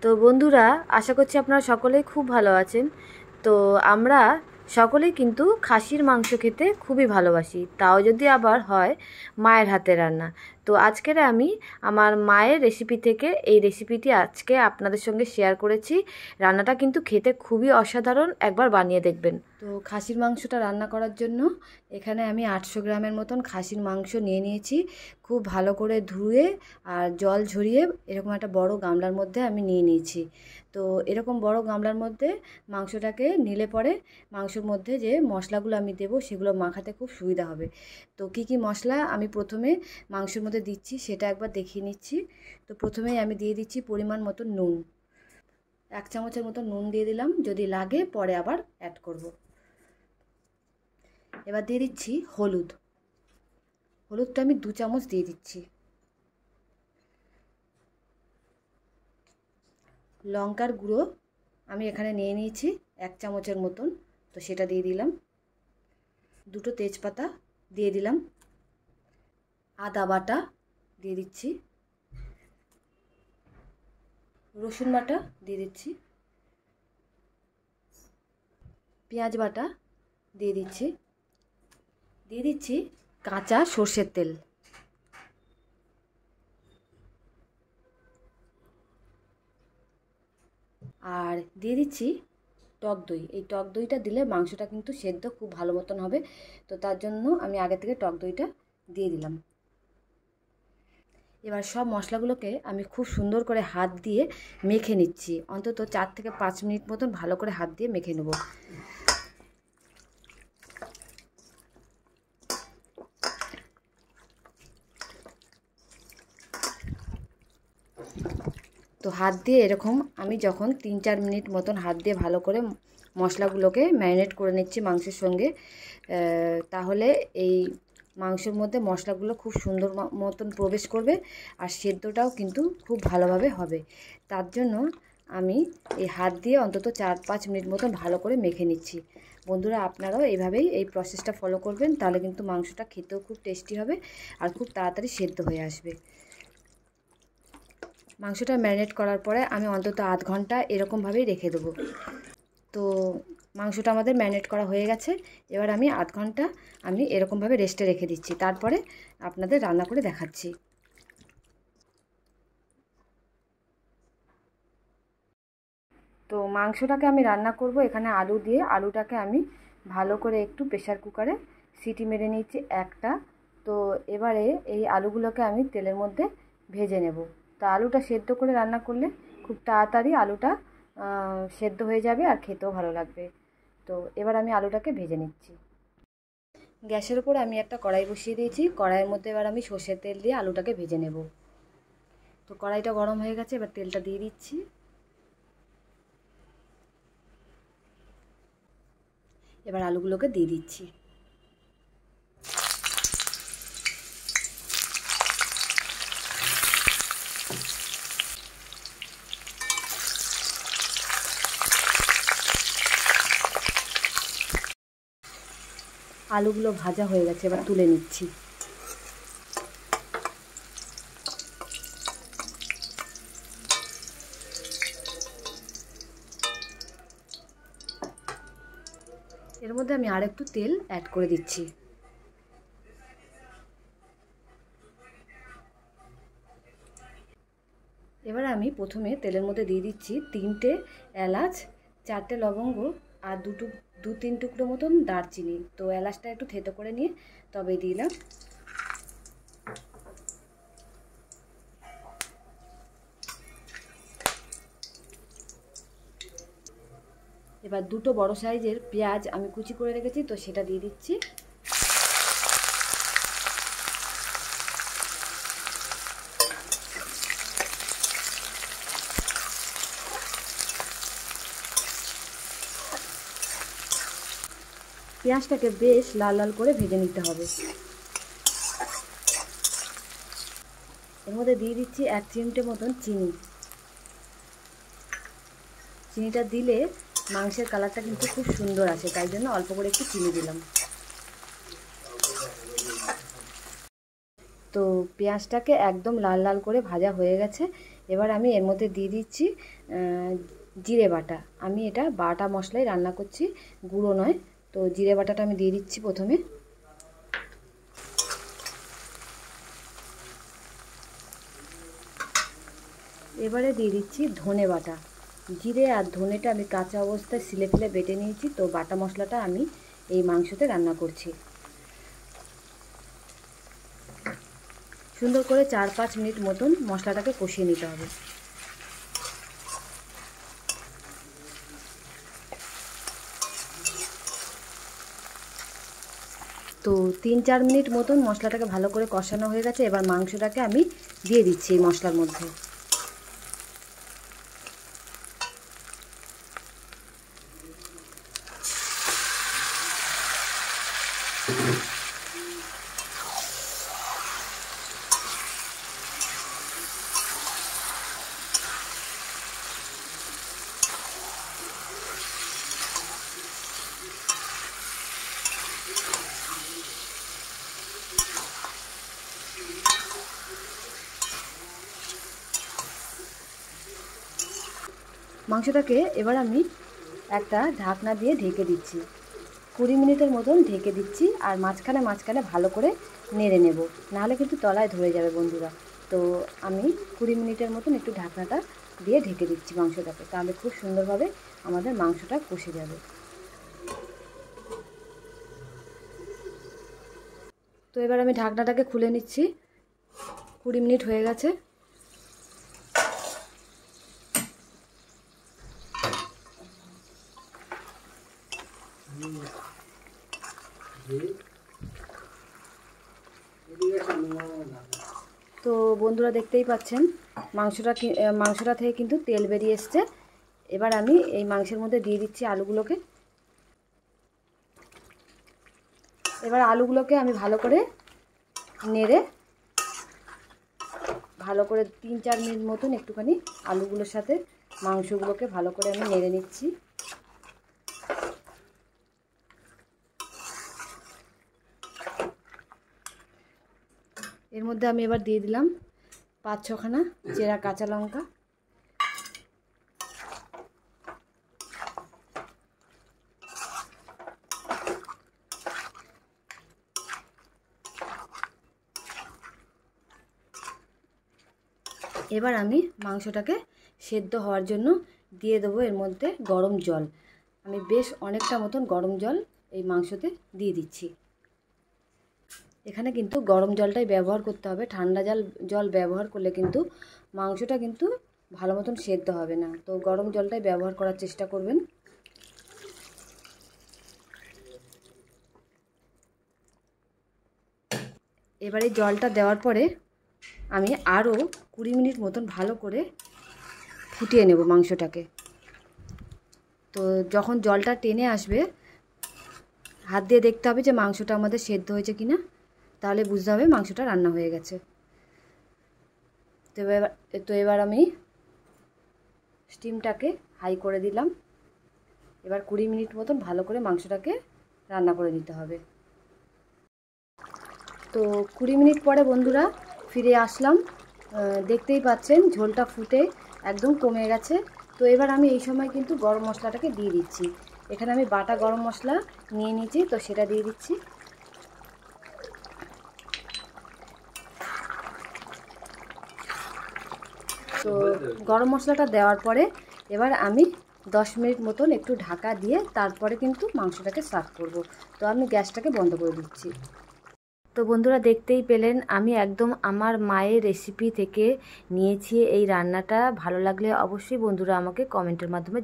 তো বন্ধুরা, আশা করছি আপনারা সকলেই খুব ভালো আছেন। তো আমরা সকলেই কিন্তু খাসির মাংস খেতে খুবই ভালোবাসি, তাও যদি আবার হয় মায়ের হাতের রান্না। তো আজকের আমি আমার মায়ের রেসিপি থেকে এই রেসিপিটি আজকে আপনাদের সঙ্গে শেয়ার করেছি। রান্নাটা কিন্তু খেতে খুবই অসাধারণ, একবার বানিয়ে দেখবেন। তো খাসির মাংসটা রান্না করার জন্য এখানে আমি 800 গ্রামের মতন খাসির মাংস নিয়ে নিয়েছি। খুব ভালো করে ধুয়ে আর জল ঝরিয়ে এরকম একটা বড় গামলার মধ্যে আমি নিয়ে নিয়েছি। তো এরকম বড় গামলার মধ্যে মাংসটাকে নিলে পরে মাংসর মধ্যে যে মশলাগুলো আমি দেবো সেগুলো মাখাতে খুব সুবিধা হবে। তো কি কি মশলা আমি প্রথমে মাংসের মধ্যে দিচ্ছি সেটা একবার দেখিয়ে নিচ্ছি। তো প্রথমেই আমি দিয়ে দিচ্ছি পরিমাণ মতো নুন, 1 চামচের মতো নুন দিয়ে দিলাম, যদি লাগে পরে আবার অ্যাড করব। এবার দিয়ে দিচ্ছি হলুদটা আমি 2 চামচ দিয়ে দিচ্ছি। লঙ্কার গুঁড়ো আমি এখানে নিয়ে নিয়েছি 1 চামচের মতন, তো সেটা দিয়ে দিলাম। 2টো তেজপাতা দিয়ে দিলাম। আদা বাটা দিয়ে দিচ্ছি। রসুন বাটা দিয়ে দিচ্ছি। পেঁয়াজ বাটা দিয়ে দিচ্ছি। দিয়ে দিচ্ছি কাঁচা সর্ষের তেল। আর দিয়ে দিচ্ছি টক দই। এই টক দইটা দিলে মাংসটা কিন্তু সেদ্ধ খুব ভালো মতন হবে, তো তার জন্য আমি আগে থেকে টক দইটা দিয়ে দিলাম। এবার সব মশলাগুলোকে আমি খুব সুন্দর করে হাত দিয়ে মেখে নিচ্ছি, অন্তত 4 থেকে 5 মিনিট মতন ভালো করে হাত দিয়ে মেখে নেব। তো হাত দিয়ে এরকম আমি যখন 3-4 মিনিট মতন হাত দিয়ে ভালো করে মশলাগুলোকে ম্যারিনেট করে নিচ্ছি মাংসের সঙ্গে, তাহলে এই মাংসের মধ্যে মশলাগুলো খুব সুন্দর মতন প্রবেশ করবে আর সেদ্ধটাও কিন্তু খুব ভালোভাবে হবে। তার জন্য আমি এই হাত দিয়ে অন্তত 4-5 মিনিট মতন ভালো করে মেখে নিচ্ছি। বন্ধুরা, আপনারাও এইভাবেই এই প্রসেসটা ফলো করবেন, তাহলে কিন্তু মাংসটা খেতেও খুব টেস্টি হবে আর খুব তাড়াতাড়ি সেদ্ধ হয়ে আসবে। মাংসটা ম্যারিনেট করার পরে আমি অন্তত আধ ঘন্টা এরকমভাবেই রেখে দেবো। তো মাংসটা আমাদের ম্যারিনেট করা হয়ে গেছে। এবার আমি আধ ঘন্টা আমি এরকমভাবে রেস্টে রেখে দিচ্ছি, তারপরে আপনাদের রান্না করে দেখাচ্ছি। তো মাংসটাকে আমি রান্না করব এখানে আলু দিয়ে। আলুটাকে আমি ভালো করে একটু প্রেসার কুকারে সিটি মেরে নিয়েছি একটা। তো এবারে এই আলুগুলোকে আমি তেলের মধ্যে ভেজে নেব। তো আলুটা সেদ্ধ করে রান্না করলে খুব তাড়াতাড়ি আলুটা সেদ্ধ হয়ে যাবে আর খেতেও ভালো লাগবে। তো এবার আমি আলুটাকে ভেজে নিচ্ছি। গ্যাসের উপর আমি একটা কড়াই বসিয়ে দিয়েছি। কড়াইয়ের মধ্যে এবার আমি সর্ষের তেল দিয়ে আলুটাকে ভেজে নেব। তো কড়াইটা গরম হয়ে গেছে, এবার তেলটা দিয়ে দিচ্ছি। এবার আলুগুলোকে দিয়ে দিচ্ছি। আলুগুলো ভাজা হয়ে গেছে, এবার তুলে নিচ্ছি। এর মধ্যে আমি আর একটু তেল অ্যাড করে দিচ্ছি। এবার আমি প্রথমে তেলের মধ্যে দিয়ে দিচ্ছি 3টে এলাচ, 4টে লবঙ্গ আর 2-3 টুকরো মতন দারচিনি। তো এলাচটা একটু থেতো করে নিয়ে তবে দিলাম। এবার 2টো বড় সাইজের পেঁয়াজ আমি কুচি করে রেখেছি, তো সেটা দিয়ে দিচ্ছি। পেঁয়াজটাকে বেশ লাল লাল করে ভেজে নিতে হবে। এর মধ্যে দিয়ে দিচ্ছি 1 চিমটে মতন চিনি। চিনিটা দিলে মাংসের কালারটা কিন্তু খুব সুন্দর আসে, তাই জন্য অল্প করে একটু চিনি দিলাম। তো পেঁয়াজটাকে একদম লাল লাল করে ভাজা হয়ে গেছে। এবার আমি এর মধ্যে দিয়ে দিচ্ছি জিরে বাটা। আমি এটা বাটা মশলায় রান্না করছি, গুঁড়ো নয়। তো জিরে বাটাটা আমি দিয়ে দিচ্ছি প্রথমে। এবারে দিয়ে দিচ্ছি ধনে বাটা। জিরে আর ধনেটা আমি কাঁচা অবস্থায় সিলে ফেলে বেটে নিয়েছি, তো বাটা মশলাটা আমি এই মাংসতে রান্না করছি। সুন্দর করে 4-5 মিনিট মতন মশলাটাকে কষিয়ে নিতে হবে। তো 3-4 মিনিট মতন মশলাটাকে ভালো করে কষানো হয়ে গেছে। এবার মাংসটাকে আমি দিয়ে দিচ্ছি এই মশলার মধ্যে। মাংসটাকে এবার আমি একটা ঢাকনা দিয়ে ঢেকে দিচ্ছি। 20 মিনিটের মতন ঢেকে দিচ্ছি, আর মাঝখানে মাঝখানে ভালো করে নেড়ে নেব, নাহলে কিন্তু তলায় ধরে যাবে বন্ধুরা। তো আমি 20 মিনিটের মতন একটু ঢাকনাটা দিয়ে ঢেকে দিচ্ছি মাংসটাকে, তাহলে খুব সুন্দরভাবে আমাদের মাংসটা কষে যাবে। তো এবার আমি ঢাকনাটাকে খুলে নিচ্ছি। 20 মিনিট হয়ে গেছে। তো বন্ধুরা দেখতেই পাচ্ছেন মাংসটা থেকে কিন্তু তেল বেরিয়ে এসছে। এবার আমি এই মাংসের মধ্যে দিয়ে দিচ্ছি আলুগুলোকে। এবার আলুগুলোকে আমি ভালো করে নেড়ে ভালো করে 3-4 মিনিট মতন একটুখানি আলুগুলোর সাথে মাংসগুলোকে ভালো করে আমি নেড়ে নিচ্ছি। এর মধ্যে আমি এবার দিয়ে দিলাম 5-6 খানা চেরা কাঁচা লঙ্কা। এবার আমি মাংসটাকে সেদ্ধ হওয়ার জন্য দিয়ে দেবো এর মধ্যে গরম জল। আমি বেশ অনেকটা মতন গরম জল এই মাংসতে দিয়ে দিচ্ছি। এখানে কিন্তু গরম জলটাই ব্যবহার করতে হবে, ঠান্ডা জল ব্যবহার করলে কিন্তু মাংসটা কিন্তু ভালো মতন সেদ্ধ হবে না। তো গরম জলটাই ব্যবহার করার চেষ্টা করবেন। এবারে জলটা দেওয়ার পরে আমি আরও 20 মিনিট মতন ভালো করে ফুটিয়ে নেব মাংসটাকে। তো যখন জলটা টেনে আসবে, হাত দিয়ে দেখতে হবে যে মাংসটা আমাদের সেদ্ধ হয়েছে কিনা, তাহলে বুঝতে হবে মাংসটা রান্না হয়ে গেছে। তো এবার আমি স্টিমটাকে হাই করে দিলাম। এবার 20 মিনিট মতন ভালো করে মাংসটাকে রান্না করে নিতে হবে। তো 20 মিনিট পরে বন্ধুরা ফিরে আসলাম। দেখতেই পাচ্ছেন ঝোলটা ফুটে একদম কমে গেছে। তো এবার আমি এই সময় কিন্তু গরম মশলাটাকে দিয়ে দিচ্ছি। এখানে আমি বাটা গরম মশলা নিয়ে নিয়েছি, তো সেটা দিয়ে দিচ্ছি। তো গরম মশলাটা দেওয়ার পরে এবার আমি 10 মিনিট মতন একটু ঢাকা দিয়ে তারপরে কিন্তু মাংসটাকে সার্ভ করব। তো আমি গ্যাসটাকে বন্ধ করে দিচ্ছি। তো বন্ধুরা দেখতেই পেলেন আমি একদম আমার মায়ের রেসিপি থেকে নিয়েছি এই রান্নাটা। ভালো লাগলে অবশ্যই বন্ধুরা আমাকে কমেন্টের মাধ্যমে